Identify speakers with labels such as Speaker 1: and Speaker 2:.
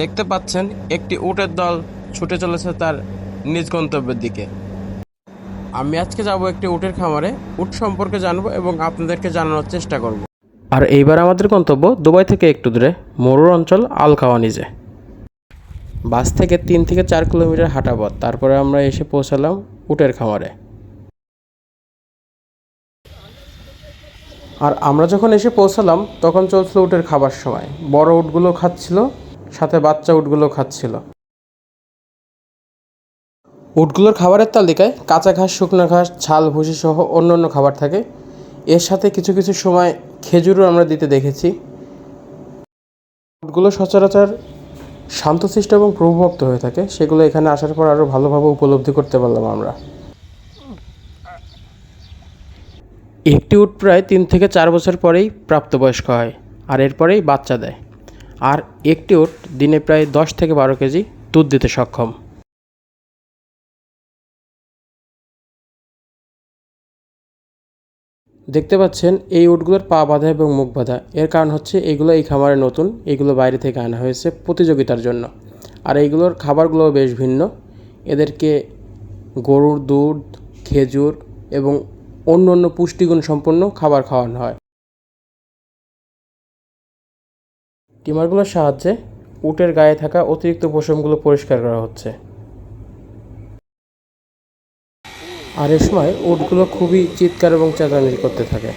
Speaker 1: দেখতে পাচ্ছেন একটি উটের দল ছুটে চলেছে তার নিজ গন্তব্যের দিকে। আমি আজকে যাব একটি উটের খামারে, উট সম্পর্কে জানবো এবং আপনাদেরকে জানানোর চেষ্টা করব। আর এইবার আমাদের গন্তব্য দুবাই থেকে একটু দূরে মরুর অঞ্চল আল খাওয়ানিজে। বাস থেকে 3 থেকে 4 কিলোমিটার হাঁটা পথ, তারপরে আমরা এসে পৌঁছালাম উটের খামারে। আর আমরা যখন এসে পৌঁছালাম তখন চলছিল উটের খাবার সময়। বড় উটগুলো খাচ্ছিল, সাথে বাচ্চা উটগুলো খাচ্ছিল। উটগুলোর খাবারের তালিকায় কাঁচা ঘাস, শুকনো ঘাস, ছাল, ভুসি সহ অন্যান্য খাবার থাকে। এর সাথে কিছু কিছু সময় খেজুরও আমরা দিতে দেখেছি। উটগুলো সচরাচর শান্তশিষ্ট এবং প্রভুভক্ত হয়ে থাকে, সেগুলো এখানে আসার পর আরও ভালোভাবে উপলব্ধি করতে পারলাম আমরা। একটি উট প্রায় 3 থেকে 4 বছর পরেই প্রাপ্তবয়স্ক হয়, আর এরপরেই বাচ্চা দেয়। আর একটি উট দিনে প্রায় 10 থেকে 12 কেজি দুধ দিতে সক্ষম। দেখতে পাচ্ছেন এই উটগুলোর পা বাঁধা এবং মুখ বাঁধা। এর কারণ হচ্ছে এইগুলো এই খামারে নতুন, এইগুলো বাইরে থেকে আনা হয়েছে প্রতিযোগিতার জন্য। আর এইগুলোর খাবারগুলোও বেশ ভিন্ন। এদেরকে গরুর দুধ, খেজুর এবং অন্য অন্য পুষ্টিগুণ সম্পন্ন খাবার খাওয়ানো হয়। ট্রিমারগুলোর সাহায্যে উটের গায়ে থাকা অতিরিক্ত পশমগুলো পরিষ্কার করা হচ্ছে। আর এ সময় উটগুলো খুবই চিৎকার এবং চেঁচামেচি করতে থাকে।